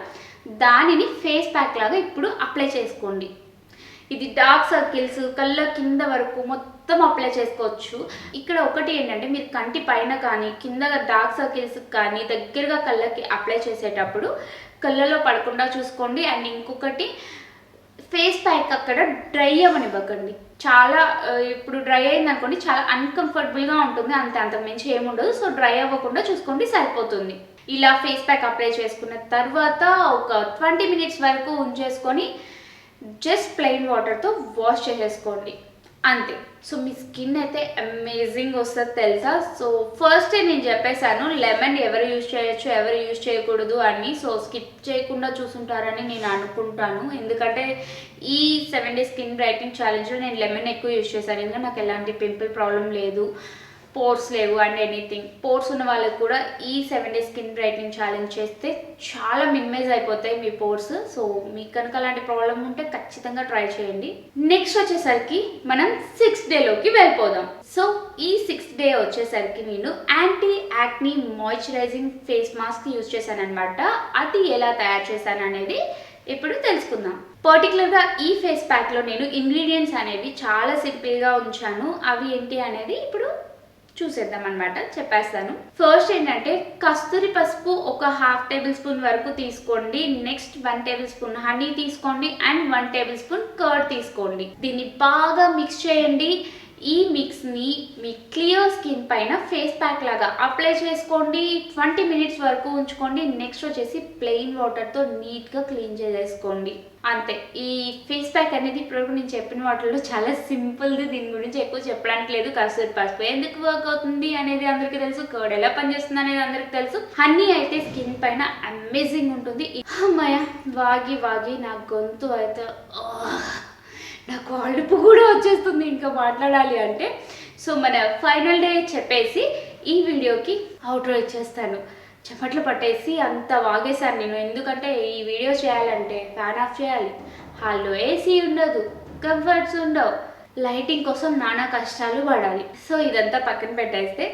దానిని ఫేస్ ప్యాక్ లాగా ఇప్పుడు అప్లై చేసుకోండి. ఇది డార్క్ సర్కిల్స్ కళ్ళ కింద వరకు మొత్తం అప్లై చేసుకోవచ్చు. ఇక్కడ ఒకటి ఏంటంటే మీరు కంటి పైన కానీ కింద డార్క్ సర్కిల్స్ కానీ దగ్గరగా కళ్ళకి అప్లై చేసేటప్పుడు కళ్ళలో పడకుండా చూసుకోండి. అండ్ ఇంకొకటి ఫేస్ ప్యాక్ అక్కడ డ్రై అవ్వనివ్వకండి. చాలా ఇప్పుడు డ్రై అయింది అనుకోండి చాలా అన్కంఫర్టబుల్గా ఉంటుంది, అంతకు మించి ఏముండదు. సో డ్రై అవ్వకుండా చూసుకోండి, సరిపోతుంది. ఇలా ఫేస్ ప్యాక్ అప్లై చేసుకున్న తర్వాత ఒక 20 మినిట్స్ వరకు ఉంచేసుకొని జస్ట్ ప్లెయిన్ వాటర్తో వాష్ చేసేసుకోండి, అంతే. సో మీ స్కిన్ అయితే అమేజింగ్ వస్తుంది తెలుసా. సో ఫస్ట్ నేను చెప్పేశాను లెమన్ ఎవరు యూజ్ చేయొచ్చు ఎవరు యూజ్ చేయకూడదు అని. సో స్కిప్ చేయకుండా చూసుంటారని నేను అనుకుంటాను, ఎందుకంటే ఈ 7 డేస్ స్కిన్ బ్రైట్నింగ్ ఛాలెంజ్లో నేను లెమన్ ఎక్కువ యూజ్ చేశాను. ఎందుకంటే నాకు ఎలాంటి పింపుల్ ప్రాబ్లం లేదు, పోర్స్ లేవు అండ్ ఎనీథింగ్. పోర్స్ ఉన్న వాళ్ళకి కూడా ఈ 7 డేస్ స్కిన్ బ్రైట్నింగ్ ఛాలెంజ్ చేస్తే చాలా మినిమైజ్ అయిపోతాయి మీ పోర్స్. సో మీకు కనుక అలాంటి ప్రాబ్లం ఉంటే ఖచ్చితంగా ట్రై చేయండి. నెక్స్ట్ వచ్చేసరికి మనం 6th డేలోకి వెళ్ళిపోదాం. సో ఈ 6th డే వచ్చేసరికి నేను anti acne moisturising face mask use చేశాను అనమాట. అది ఎలా తయారు చేశాను అనేది ఇప్పుడు తెలుసుకుందాం. పర్టికులర్గా ఈ ఫేస్ ప్యాక్లో నేను ఇంగ్రీడియంట్స్ అనేవి చాలా సింపుల్గా ఉంచాను. అవి ఏంటి అనేది ఇప్పుడు చూసేద్దాం అనమాట, చెప్పేస్తాను. ఫస్ట్ ఏంటంటే కస్తూరి పసుపు ఒక 1/2 టేబుల్ స్పూన్ వరకు తీసుకోండి. నెక్స్ట్ 1 టేబుల్ స్పూన్ హనీ తీసుకోండి అండ్ 1 టేబుల్ స్పూన్ కర్డ్ తీసుకోండి. దీన్ని బాగా మిక్స్ చేయండి. ఈ మిక్స్ని మీ క్లియర్ స్కిన్ పైన ఫేస్ ప్యాక్ లాగా అప్లై చేసుకోండి. 20 మినిట్స్ వరకు ఉంచుకోండి. నెక్స్ట్ వచ్చేసి ప్లెయిన్ వాటర్తో నీట్గా క్లీన్ చేసేసుకోండి, అంతే. ఈ ఫేస్ ప్యాక్ అనేది ఇప్పుడు నేను చెప్పిన వాటిలో చాలా సింపుల్ది, దీని గురించి ఎక్కువ చెప్పడానికి లేదు. కస్తూరి పసుపు ఎందుకు వర్క్ అవుతుంది అనేది అందరికీ తెలుసు, కర్డ్ ఎలా పనిచేస్తుంది అనేది అందరికీ తెలుసు. హనీ అయితే స్కిన్ పైన అమేజింగ్ ఉంటుంది. అమ్మాయ వాగి వాగి నా గొంతు అయితే నాకు అలుపు కూడా వచ్చేస్తుంది ఇంకా మాట్లాడాలి అంటే. సో మన ఫైనల్ డే చెప్పేసి ఈ వీడియోకి అవుట్రో ఇచ్చేస్తాను. చెమట్లు పట్టేసి అంత వాగేశాను నేను, ఎందుకంటే ఈ వీడియో చేయాలంటే ఫ్యాన్ ఆఫ్ చేయాలి, హాల్లో ఏసీ ఉండదు, కంఫర్ట్స్ ఉండవు, లైటింగ్ కోసం నానా కష్టాలు పడాలి. సో ఇదంతా పక్కన పెట్టేస్తే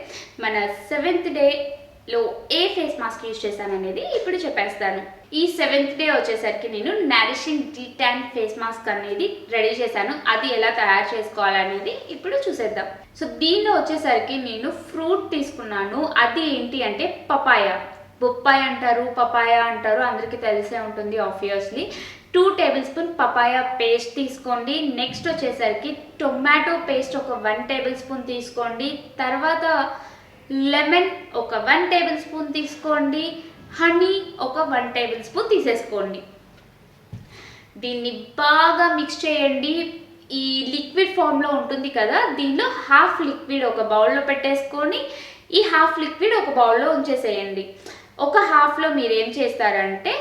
మన 7th డేలో ఏ ఫేస్ మాస్క్ యూజ్ చేశాను అనేది ఇప్పుడు చెప్పేస్తాను. ఈ 7th డే వచ్చేసరికి నేను నారిషింగ్ డీటాన్ ఫేస్ మాస్క్ అనేది రెడీ చేశాను. అది ఎలా తయారు చేసుకోవాలనేది ఇప్పుడు చూసేద్దాం. సో దీనిలో వచ్చేసరికి నేను ఫ్రూట్ తీసుకున్నాను. అది ఏంటి అంటే పపాయ. బొప్పాయి అంటారు, పపాయ అంటారు, అందరికీ తెలిసే ఉంటుంది obviously. 2 table spoon papaya paste తీసుకోండి. నెక్స్ట్ వచ్చేసరికి టొమాటో పేస్ట్ ఒక 1 టేబుల్ స్పూన్ తీసుకోండి. తర్వాత లెమన్ ఒక 1 టేబుల్ స్పూన్ తీసుకోండి. హనీ ఒక 1 టేబుల్ స్పూన్ తీసేసుకోండి. దీన్ని బాగా మిక్స్ చేయండి. ఈ లిక్విడ్ ఫామ్లో ఉంటుంది కదా, దీనిలో హాఫ్ లిక్విడ్ ఒక బౌల్లో పెట్టేసుకొని ఈ హాఫ్ లిక్విడ్ ఒక బౌల్లో ఉంచేసేయండి. ఒక హాఫ్లో మీరు ఏం చేస్తారంటే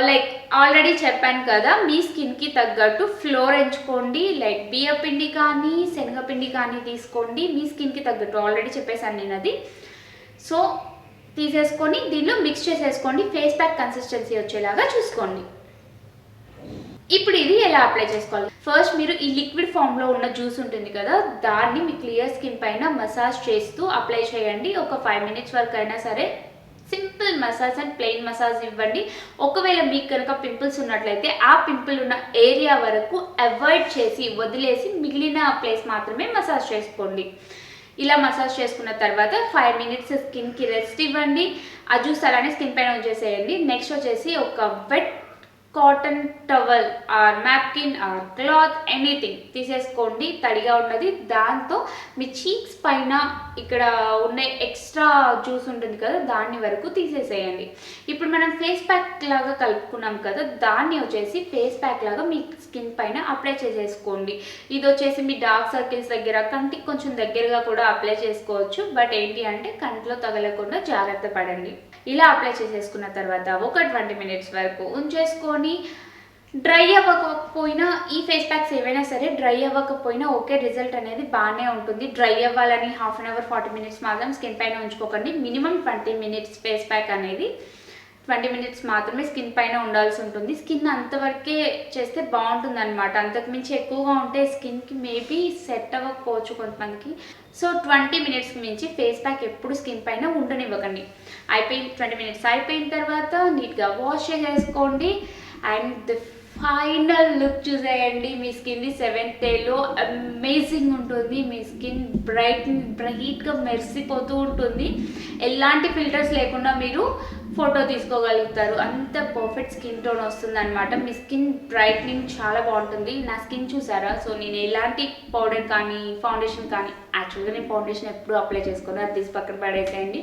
లైక్ ఆల్రెడీ చెప్పాను కదా, మీ స్కిన్కి తగ్గట్టు ఫ్లోర్ ఎంచుకోండి. లైక్ బియ్యపిండి కానీ శనగపిండి కానీ తీసుకోండి, మీ స్కిన్కి తగ్గట్టు. ఆల్రెడీ చెప్పేశాను నేను అది. సో తీసేసుకొని దీనిలో మిక్స్ చేసేసుకోండి. ఫేస్ ప్యాక్ కన్సిస్టెన్సీ వచ్చేలాగా చూసుకోండి. ఇప్పుడు ఇది ఎలా అప్లై చేసుకోవాలి? ఫస్ట్ మీరు ఈ లిక్విడ్ ఫామ్లో ఉన్న జ్యూస్ ఉంటుంది కదా, దాన్ని మీ క్లియర్ స్కిన్ పైన మసాజ్ చేస్తూ అప్లై చేయండి. ఒక 5 మినిట్స్ వరకు అయినా సరే simple massage and plain massage ఇవ్వండి. ఒకవేళ మీకు కనుక పింపుల్స్ ఉన్నట్లయితే ఆ పింపుల్ ఉన్న ఏరియా వరకు అవాయిడ్ చేసి వదిలేసి మిగిలిన ప్లేస్ మాత్రమే మసాజ్ చేసుకోండి. ఇలా మసాజ్ చేసుకున్న తర్వాత 5 మినిట్స్ స్కిన్కి రెస్ట్ ఇవ్వండి. ఆ జ్యూస్ అలానే స్కిన్ పైన ఉంచేసేయండి. నెక్స్ట్ వచ్చేసి ఒక wet cotton towel or napkin or cloth anything తీసేసుకోండి, తడిగా ఉన్నది. దాంతో మీ చీక్స్ పైన ఇక్కడ ఉన్న ఎక్స్ట్రా జ్యూస్ ఉంటుంది కదా, దాన్ని వరకు తీసేసేయండి. ఇప్పుడు మనం ఫేస్ ప్యాక్ లాగా కలుపుకున్నాం కదా, దాన్ని వచ్చేసి ఫేస్ ప్యాక్ లాగా మీ స్కిన్ పైన అప్లై చేసేసుకోండి. ఇది వచ్చేసి మీ డార్క్ సర్కిల్స్ దగ్గర, కంటికి కొంచెం దగ్గరగా కూడా అప్లై చేసుకోవచ్చు. బట్ ఏంటి అంటే కంట్లో తగలకుండా జాగ్రత్త పడండి. ఇలా అప్లై చేసేసుకున్న తర్వాత ఒక 20 minutes వరకు ఉంచేసుకొని, డ్రై అవ్వకపోయినా ఈ ఫేస్ ప్యాక్స్ ఏవైనా సరే డ్రై అవ్వకపోయినా ఓకే, రిజల్ట్ అనేది బాగానే ఉంటుంది. డ్రై అవ్వాలని 1/2 hour 40 minutes మాత్రం స్కిన్ పైన ఉంచుకోకండి. మినిమం 20 minutes ఫేస్ ప్యాక్ అనేది 20 minutes మాత్రమే స్కిన్ పైన ఉండాల్సి ఉంటుంది. స్కిన్ అంతవరకే చేస్తే బాగుంటుంది అనమాట. అంతకుమించి ఎక్కువగా ఉంటే స్కిన్కి మేబీ సెట్ అవ్వకపోవచ్చు కొంతమందికి. సో 20 minutesకి మించి ఫేస్ ప్యాక్ ఎప్పుడు స్కిన్ పైన ఉండనివ్వకండి. 20 minutes అయిపోయిన తర్వాత నీట్గా వాష్ చేసేసుకోండి. అండ్ ద ఫైనల్ లుక్ చూసేయండి. మీ స్కిన్ 7th డేలో అమేజింగ్ ఉంటుంది. మీ స్కిన్ బ్రైట్గా మెరిసిపోతూ ఉంటుంది. ఎలాంటి ఫిల్టర్స్ లేకుండా మీరు ఫోటో తీసుకోగలుగుతారు. అంత పర్ఫెక్ట్ స్కిన్ టోన్ వస్తుంది అనమాట. మీ స్కిన్ బ్రైట్నింగ్ చాలా బాగుంటుంది. నా స్కిన్ చూసారా? సో నేను ఎలాంటి పౌడర్ కానీ ఫౌండేషన్ కానీ, యాక్చువల్గా నేను ఫౌండేషన్ ఎప్పుడు అప్లై చేసుకోను, అది తీసి పక్కన పడేసేయండి.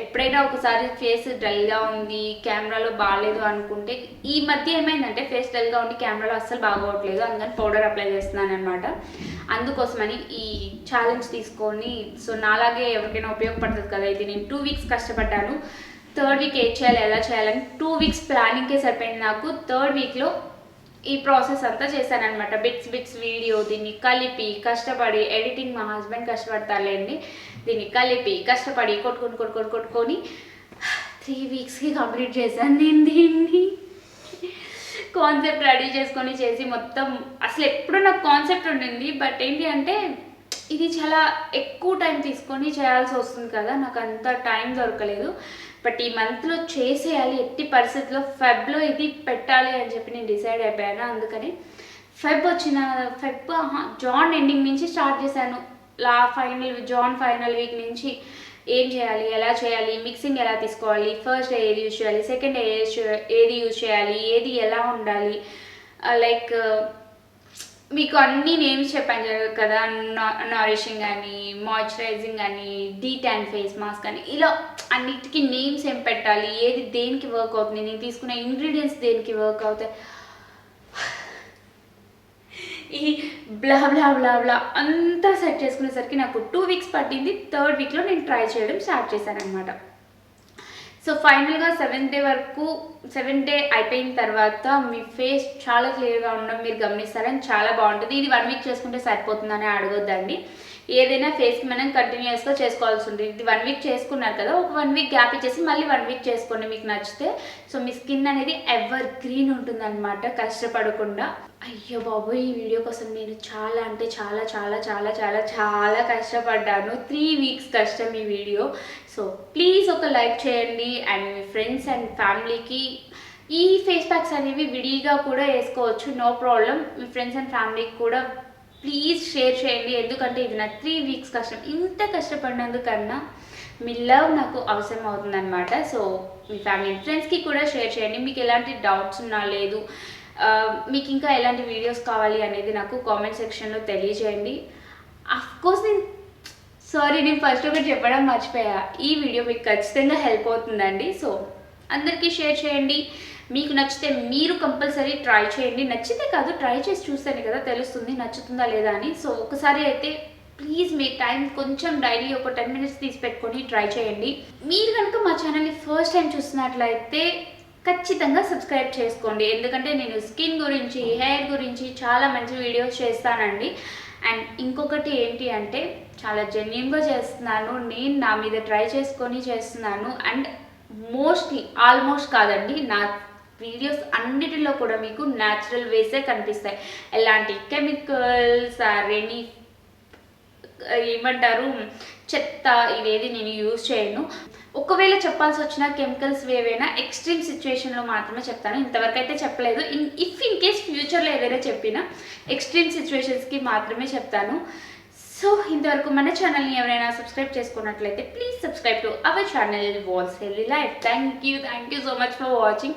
ఎప్పుడైనా ఒకసారి ఫేస్ డల్గా ఉంది, కెమెరాలో బాగాలేదు అనుకుంటే, ఈ మధ్య ఏమైందంటే ఫేస్ డల్గా ఉండి కెమెరాలో అస్సలు బాగోవట్లేదు, అందుకని పౌడర్ అప్లై చేస్తున్నాను అనమాట. అందుకోసమని ఈ ఛాలెంజ్ తీసుకొని, సో నాలాగే ఎవరికైనా ఉపయోగపడుతుంది కదా ఇది. నేను 2 weeks కష్టపడ్డాను. 3rd week ఏం చేయాలి, ఎలా చేయాలని 2 weeks ప్లానింగ్కే సరిపోయింది నాకు. 3rd weekలో ఈ ప్రాసెస్ అంతా చేశానమాట. బిట్స్ వీడియో, దీన్ని కలిపి కష్టపడి, ఎడిటింగ్ మా హస్బెండ్ కష్టపడతారులేండి, దీన్ని కలిపి కష్టపడి కొట్టుకొని 3 weeksకి కంప్లీట్ చేశాను నేను దీన్ని. కాన్సెప్ట్ రెడీ చేసుకొని చేసి మొత్తం, అసలు ఎప్పుడు నాకు కాన్సెప్ట్ ఉండింది. బట్ ఏంటి అంటే ఇది చాలా ఎక్కువ టైం తీసుకొని చేయాల్సి వస్తుంది కదా, నాకు అంత టైం దొరకలేదు. బట్ ఈ మంత్లో చేసేయాలి ఎట్టి పరిస్థితుల్లో. ఫెబ్లో ఇది పెట్టాలి అని చెప్పి నేను డిసైడ్ అయిపోయాను. అందుకని జాన్ ఎండింగ్ నుంచి స్టార్ట్ చేశాను. జాన్ ఫైనల్ వీక్ నుంచి ఏం చేయాలి, ఎలా చేయాలి, మిక్సింగ్ ఎలా తీసుకోవాలి, ఫస్ట్ డే ఏది యూజ్ చేయాలి, సెకండ్ డే ఏది యూజ్ చేయాలి, ఏది ఎలా ఉండాలి, లైక్ మీకు అన్ని నేమ్స్ చెప్పాను కదా, నారిషింగ్ అని, మాయిశ్చరైజింగ్ అని, డీటాన్ ఫేస్ మాస్క్ అని, ఇలా అన్నిటికీ నేమ్స్ ఏం పెట్టాలి, ఏది దేనికి వర్క్ అవుతుంది, నేను తీసుకున్న ఇంగ్రీడియంట్స్ దేనికి వర్క్ అవుతాయి, ఈ బ్లా బ్లా బ్లా బ్లా అంతా సెట్ చేసుకునేసరికి నాకు 2 weeks పట్టింది. 3rd weekలో నేను ట్రై చేయడం స్టార్ట్ చేశాను అనమాట. సో ఫైనల్గా 7th డే అయిపోయిన తర్వాత మీ ఫేస్ చాలా క్లియర్గా ఉండడం మీరు గమనిస్తారని చాలా బాగుంటుంది. ఇది 1 week చేసుకుంటే సరిపోతుందని అడగొద్దండి. ఏదైనా ఫేస్కి మనం కంటిన్యూస్గా చేసుకోవాల్సి ఉంటుంది. ఇది 1 week చేసుకున్నారు కదా, ఒక 1 week గ్యాప్ ఇచ్చేసి మళ్ళీ 1 week చేసుకోండి మీకు నచ్చితే. సో మీ స్కిన్ అనేది ఎవర్ గ్రీన్ ఉంటుంది అనమాట, కష్టపడకుండా. అయ్యో బాబు, ఈ వీడియో కోసం నేను చాలా అంటే చాలా చాలా చాలా చాలా చాలా కష్టపడ్డాను. 3 weeks కష్టం ఈ వీడియో. సో ప్లీజ్ ఒక లైక్ చేయండి. అండ్ మీ ఫ్రెండ్స్ అండ్ ఫ్యామిలీకి ఈ ఫేస్ ప్యాక్స్ అనేవి విడిగా కూడా వేసుకోవచ్చు, నో ప్రాబ్లం. మీ ఫ్రెండ్స్ అండ్ ఫ్యామిలీకి కూడా ప్లీజ్ షేర్ చేయండి. ఎందుకంటే ఇది నా 3 weeks కష్టం. ఇంత కష్టపడినందుకన్నా మీ లవ్ నాకు అవసరం అవుతుందన్నమాట. సో మీ ఫ్యామిలీ అండ్ ఫ్రెండ్స్కి కూడా షేర్ చేయండి. మీకు ఎలాంటి డౌట్స్ ఉన్నా లేదు, మీకు ఇంకా ఎలాంటి వీడియోస్ కావాలి అనేది నాకు కామెంట్ సెక్షన్లో తెలియజేయండి. అఫ్కోర్స్ నేను ఫస్ట్ ఒకటి చెప్పడం మర్చిపోయా, ఈ వీడియో మీకు ఖచ్చితంగా హెల్ప్ అవుతుందండి. సో అందరికీ షేర్ చేయండి. మీకు నచ్చితే మీరు కంపల్సరీ ట్రై చేయండి. నచ్చితే కాదు, ట్రై చేసి చూస్తేనే కదా తెలుస్తుంది నచ్చుతుందా లేదా అని. సో ఒకసారి అయితే ప్లీజ్ మీ టైం కొంచెం డైలీ ఒక 10 minutes తీసి పెట్టుకొని ట్రై చేయండి. మీరు కనుక మా ఛానల్ని ఫస్ట్ టైం చూస్తున్నట్లయితే ఖచ్చితంగా సబ్స్క్రైబ్ చేసుకోండి. ఎందుకంటే నేను స్కిన్ గురించి, హెయిర్ గురించి చాలా మంచి వీడియోస్ చేస్తానండి. అండ్ ఇంకొకటి ఏంటి అంటే చాలా జెన్యూన్గా చేస్తున్నాను, నేను నా మీద ట్రై చేసుకొని చేస్తున్నాను. అండ్ ఆల్మోస్ట్ కాదండి, నా వీడియోస్ అన్నిటిలో కూడా మీకు న్యాచురల్ వేసే కనిపిస్తాయి. ఎలాంటి కెమికల్స్ ఎనీ ఏమంటారు చెత్త ఇవేది నేను యూజ్ చేయను. ఒకవేళ చెప్పాల్సి వచ్చిన కెమికల్స్ ఏవైనా ఎక్స్ట్రీమ్ సిచ్యువేషన్లో మాత్రమే చెప్తాను. ఇంతవరకు అయితే చెప్పలేదు. ఇన్ కేస్ ఫ్యూచర్లో ఏదైనా చెప్పినా ఎక్స్ట్రీమ్ సిచ్యువేషన్స్కి మాత్రమే చెప్తాను. సో ఇంతవరకు మన ఛానల్ని ఎవరైనా సబ్స్క్రైబ్ చేసుకున్నట్లయితే please subscribe to our channel Val's healthy life. Thank you so much for watching.